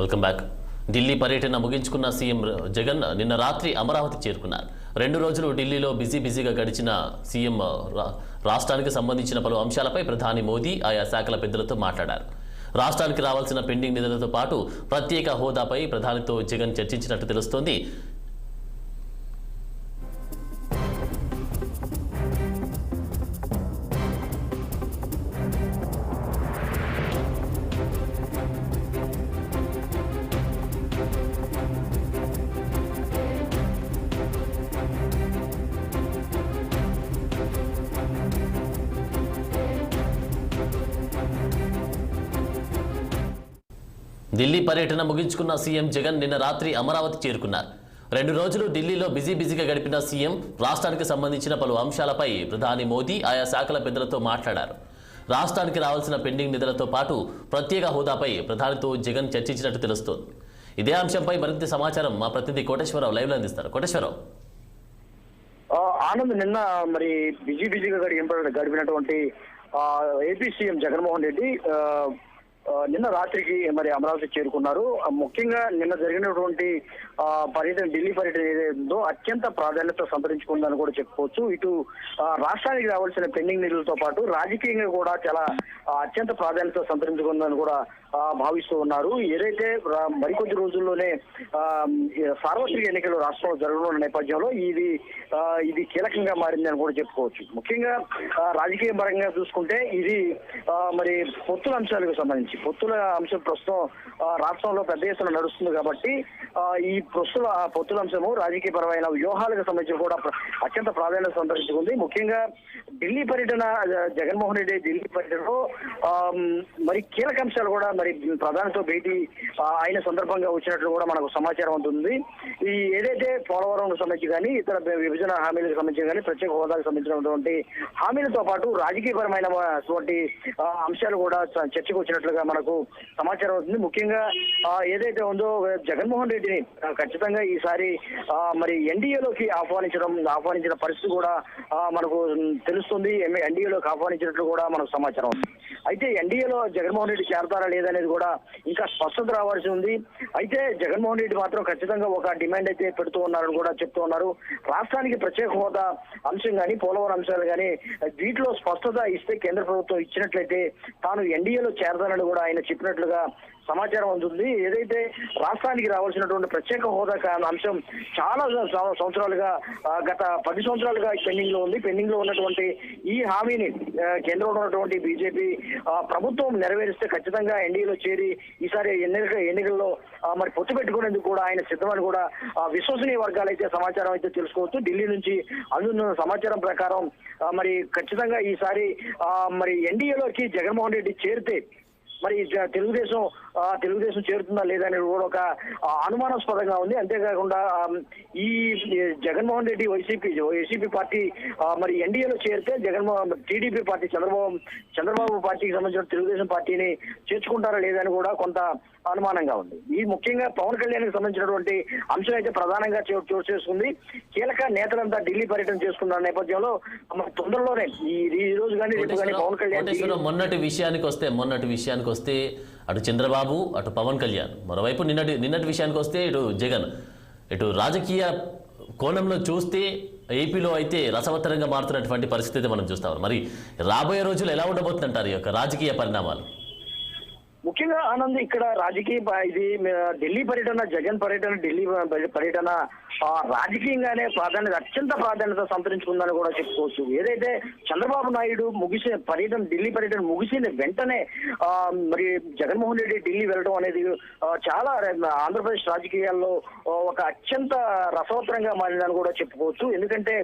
Welcome back. Delhi పర్యటన ముగించుకున్న CM Jagan నిన్న రాత్రి అమరావతి చేరుకున్నారు. 2 రోజులు ఢిల్లీలో బిజీగా గడిచిన సీఎం రాష్ట్రానికి సంబంధించిన పలు అంశాలపై ప్రధాని మోదీ ఆయా శాఖల పెద్దలతో మాట్లాడారు. రాష్ట్రానికి రావాల్సిన పెండింగ్ నిధులతో పాటు ప్రత్యేక హోదాపై ప్రధానితో జగన్ చర్చించినట్టు తెలుస్తోంది. ఢిల్లీ పర్యటన ముగించుకున్న సీఎం జగన్ నిన్న రాత్రి అమరావతి చేరుకున్నారు. 2 రోజులు ఢిల్లీలో బిజీగా గడిపిన సీఎం రాష్ట్రానికి సంబంధించిన పలు అంశాలపై ప్రధాని మోదీ ఆయా శాఖల పెద్దలతో మాట్లాడారు. రాష్ట్రానికి రావాల్సిన పెండింగ్ నిధులతో పాటు ప్రత్యేక హోదాపై ప్రధానితో జగన్ చర్చించినట్టు తెలుస్తోంది. ఇదే అంశంపై మరింత సమాచారం మా ప్రతినిధి కోటేశ్వరరావు లైవ్ లో అందిస్తారు. కోటేశ్వరరావు. ఆనంద్ నిన్న మరి బిజీగా గడిపినటువంటి ఏపీ సీఎం జగన్మోహన్ రెడ్డి నిన్న రాత్రికి మరి అమరావతి చేరుకున్నారు. ముఖ్యంగా నిన్న జరిగినటువంటి పర్యటన ఢిల్లీ పర్యటన ఏదైతుందో అత్యంత ప్రాధాన్యత సంతరించుకుందని కూడా చెప్పుకోవచ్చు. ఇటు రాష్ట్రానికి రావాల్సిన పెండింగ్ నిధులతో పాటు రాజకీయంగా కూడా చాలా అత్యంత ప్రాధాన్యత సంతరించుకుందని కూడా భావిస్తూ ఉన్నారు. ఏదైతే మరికొద్ది రోజుల్లోనే సార్వత్రిక ఎన్నికలు రాష్ట్రంలో జరగనున్న నేపథ్యంలో ఇది కీలకంగా మారిందని కూడా చెప్పుకోవచ్చు. ముఖ్యంగా రాజకీయ పరంగా చూసుకుంటే ఇది మరి పొత్తుల అంశాలకు సంబంధించి పొత్తుల అంశం ప్రస్తుతం రాష్ట్రంలో పెద్ద ఎత్తున నడుస్తుంది కాబట్టి ఈ పొత్తుల అంశము రాజకీయ పరమైన వ్యూహాలకు సంబంధించి కూడా అత్యంత ప్రాధాన్యత సంతరించుకుంది. ముఖ్యంగా ఢిల్లీ పర్యటన జగన్మోహన్ రెడ్డి ఢిల్లీ పర్యటనలో మరి కీలక అంశాలు కూడా మరి ప్రధానితో భేటీ అయిన సందర్భంగా వచ్చినట్లు కూడా మనకు సమాచారం ఉంటుంది. ఈ ఏదైతే పోలవరం సంబంధించి కానీ ఇతర విభజన హామీలకు సంబంధించి కానీ ప్రత్యేక హోదాకు సంబంధించినటువంటి హామీలతో పాటు రాజకీయపరమైనటువంటి అంశాలు కూడా చర్చకు వచ్చినట్లుగా మనకు సమాచారం అవుతుంది. ముఖ్యంగా ఏదైతే ఉందో జగన్మోహన్ రెడ్డిని ఖచ్చితంగా ఈసారి మరి ఎన్డీఏలోకి ఆహ్వానించిన పరిస్థితి కూడా మనకు తెలుస్తుంది. ఎన్డీఏలోకి ఆహ్వానించినట్లు కూడా మనకు సమాచారం ఉంది. అయితే ఎన్డీఏలో జగన్మోహన్ రెడ్డి చేరతారా లేదనేది కూడా ఇంకా స్పష్టత రావాల్సి ఉంది. అయితే జగన్మోహన్ రెడ్డి మాత్రం ఖచ్చితంగా ఒక డిమాండ్ అయితే పెడుతూ ఉన్నారని కూడా చెప్తూ ఉన్నారు. రాష్ట్రానికి ప్రత్యేక హోదా అంశం కానీ పోలవరం అంశాలు కానీ వీటిలో స్పష్టత ఇస్తే కేంద్ర ప్రభుత్వం ఇచ్చినట్లయితే తాను ఎన్డీఏలో చేరతానని కూడా ఆయన చెప్పినట్లుగా సమాచారం ఉంటుంది. ఏదైతే రాష్ట్రానికి రావాల్సినటువంటి ప్రత్యేక హోదా అంశం చాలా సంవత్సరాలుగా గత 10 సంవత్సరాలుగా పెండింగ్ లో ఉన్నటువంటి ఈ హామీని కేంద్రంలో ఉన్నటువంటి బీజేపీ ప్రభుత్వం నెరవేరిస్తే ఖచ్చితంగా ఎన్డీఏలో చేరి ఈసారి ఎన్నికల్లో మరి పొత్తు పెట్టుకునేందుకు కూడా ఆయన సిద్ధమని కూడా విశ్వసనీయ వర్గాలు అయితే సమాచారం అయితే తెలుసుకోవచ్చు. ఢిల్లీ నుంచి అందుతున్న సమాచారం ప్రకారం మరి ఖచ్చితంగా ఈసారి మరి ఎన్డీఏలోకి జగన్మోహన్ రెడ్డి చేరితే మరి తెలుగుదేశం చేరుతుందా లేదా అనేది కూడా ఒక అనుమానాస్పదంగా ఉంది. అంతేకాకుండా ఈ జగన్మోహన్ రెడ్డి వైసీపీ పార్టీ మరి ఎన్డీఏలో చేరితే టీడీపీ పార్టీ చంద్రబాబు పార్టీకి సంబంధించిన తెలుగుదేశం పార్టీని చేర్చుకుంటారా లేదా అని కూడా కొంత అనుమానంగా ఉంది. ఈ ముఖ్యంగా పవన్ కళ్యాణ్కి సంబంధించినటువంటి అంశం అయితే ప్రధానంగా చోటు చేసుకుంది. కీలక నేతలంతా ఢిల్లీ పర్యటన చేసుకున్న నేపథ్యంలో తొందరలోనే ఈ రోజు కానీ రేపు కానీ పవన్ కళ్యాణ్ మొన్నటి విషయానికి వస్తే అటు చంద్రబాబు అటు పవన్ కళ్యాణ్, మరోవైపు నిన్నటి విషయానికి వస్తే ఇటు జగన్, ఇటు రాజకీయ కోణంలో చూస్తే ఏపీలో అయితే రసవత్తరంగా మారుతున్నటువంటి పరిస్థితి మనం చూస్తాం. మరి రాబోయే రోజులు ఎలా ఉండబోతుందంటారు ఈ యొక్క రాజకీయ పరిణామాలు? ముఖ్యంగా ఆనంద్ ఇక్కడ ఇది ఢిల్లీ పర్యటన జగన్ పర్యటన ఢిల్లీ పర్యటన రాజకీయంగానే అత్యంత ప్రాధాన్యత సంతరించుకుందని కూడా చెప్పుకోవచ్చు. ఏదైతే చంద్రబాబు నాయుడు ఢిల్లీ పర్యటన ముగిసిన వెంటనే మరి జగన్మోహన్ రెడ్డి ఢిల్లీ వెళ్ళడం అనేది చాలా ఆంధ్రప్రదేశ్ రాజకీయాల్లో ఒక అత్యంత రసవత్తరంగా మారిందని కూడా చెప్పుకోవచ్చు. ఎందుకంటే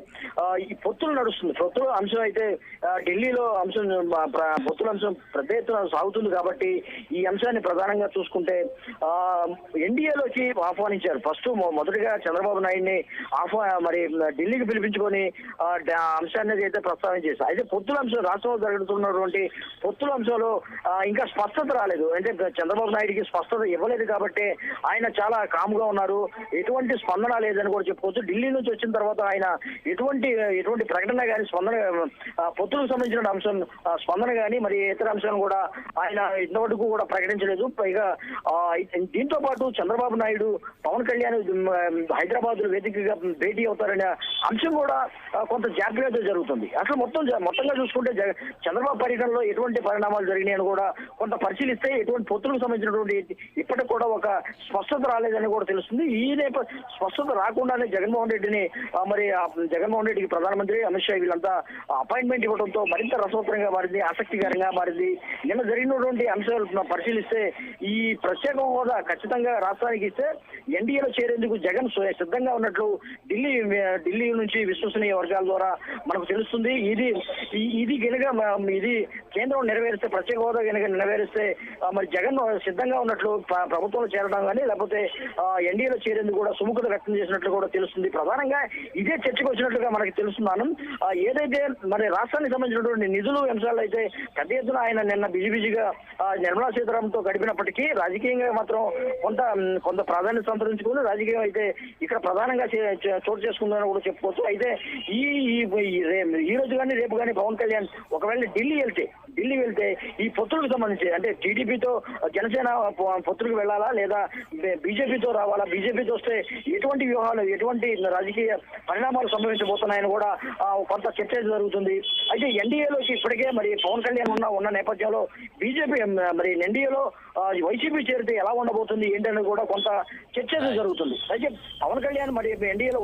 ఈ పొత్తులు నడుస్తుంది. పొత్తుల అంశం అయితే ఢిల్లీలో పొత్తుల అంశం పెద్ద ఎత్తున సాగుతుంది కాబట్టి ఈ అంశాన్ని ప్రధానంగా చూసుకుంటే ఎన్డీఏలోకి ఆహ్వానించారు. మొదటిగా చంద్రబాబు నాయుడిని మరి ఢిల్లీకి పిలిపించుకొని అంశాన్ని అయితే ప్రస్తావించేశారు. అయితే పొత్తుల అంశం రాష్ట్రంలో జరుగుతున్నటువంటి పొత్తుల అంశంలో ఇంకా స్పష్టత రాలేదు. అంటే చంద్రబాబు నాయుడికి స్పష్టత ఇవ్వలేదు కాబట్టి ఆయన చాలా కామ్గా ఉన్నారు. ఎటువంటి స్పందన లేదని కూడా చెప్పుకోవచ్చు. ఢిల్లీ నుంచి వచ్చిన తర్వాత ఆయన ఎటువంటి ప్రకటన కానీ పొత్తులకు సంబంధించిన అంశం స్పందన కానీ మరి ఇతర అంశాలను కూడా ఆయన ఇంతవరకు కూడా ప్రకటించలేదు. పైగా దీంతో పాటు చంద్రబాబు నాయుడు పవన్ కళ్యాణ్ హైదరాబాద్ వేదికగా భేటీ అవుతారనే అంశం కూడా కొంత జాగ్రత్తగా జరుగుతుంది. అసలు మొత్తంగా చూసుకుంటే చంద్రబాబు పర్యటనలో ఎటువంటి పరిణామాలు జరిగినాయని కూడా కొంత పరిశీలిస్తే ఎటువంటి పొత్తులకు సంబంధించినటువంటి ఇప్పటికి కూడా ఒక స్పష్టత రాలేదని కూడా తెలుస్తుంది. ఈ స్పష్టత రాకుండానే జగన్మోహన్ రెడ్డిని జగన్మోహన్ రెడ్డికి ప్రధానమంత్రి అమిత్ షా వీళ్ళంతా అపాయింట్మెంట్ ఇవ్వడంతో మరింత రసవత్తరంగా మారింది, ఆసక్తికరంగా మారింది. నిన్న జరిగినటువంటి అంశాలు పరిశీలిస్తే ఈ ప్రత్యేక హోదా ఖచ్చితంగా రాష్ట్రానికి ఇస్తే ఎన్డీఏలో చేరేందుకు జగన్ సిద్ధంగా ఉన్నట్లు ఢిల్లీ నుంచి విశ్వసనీయ వర్గాల ద్వారా మనకు తెలుస్తుంది. ఇది కేంద్రం నెరవేరిస్తే, ప్రత్యేక హోదా కనుక నెరవేరిస్తే మరి జగన్ సిద్ధంగా ఉన్నట్లు ప్రభుత్వంలో చేరడం కానీ లేకపోతే ఎన్డీఏలో చేరేందుకు కూడా సుముఖత వ్యక్తం చేసినట్లు కూడా తెలుస్తుంది. ప్రధానంగా ఇదే చర్చకు వచ్చినట్లుగా మనకి తెలుస్తున్నాను. ఏదైతే మరి రాష్ట్రానికి సంబంధించినటువంటి నిధులు అంశాలు అయితే పెద్ద ఎత్తున ఆయన నిన్న బిజీగా నిర్మలా సీతారామన్తో గడిపినప్పటికీ రాజకీయంగా మాత్రం కొంత ప్రాధాన్యత సంతరించుకుని రాజకీయం అయితే ఇక్కడ ప్రధానంగా చోటు చేసుకుందని కూడా చెప్పుకోవచ్చు. అయితే ఈ రోజు కానీ రేపు కానీ పవన్ కళ్యాణ్ ఒకవేళ ఢిల్లీ వెళ్తే ఈ పొత్తులకు సంబంధించి అంటే టీడీపీతో జనసేన పొత్తులకు వెళ్ళాలా లేదా బీజేపీతో రావాలా, బీజేపీతో వస్తే ఎటువంటి వ్యూహాలు ఎటువంటి రాజకీయ పరిణామాలు సంభవించబోతున్నాయని కూడా కొంత చర్చ జరుగుతుంది. అయితే ఎన్డీఏలోకి ఇప్పటికే మరి పవన్ కళ్యాణ్ ఉన్న నేపథ్యంలో బీజేపీ మరి ఎన్డీఏలో వైసీపీ చేరితే ఎలా ఉండబోతుంది ఏంటనేది కూడా కొంత చర్చ జరుగుతుంది. అయితే పవన్ కళ్యాణ్ మరి ఎన్డీఏలో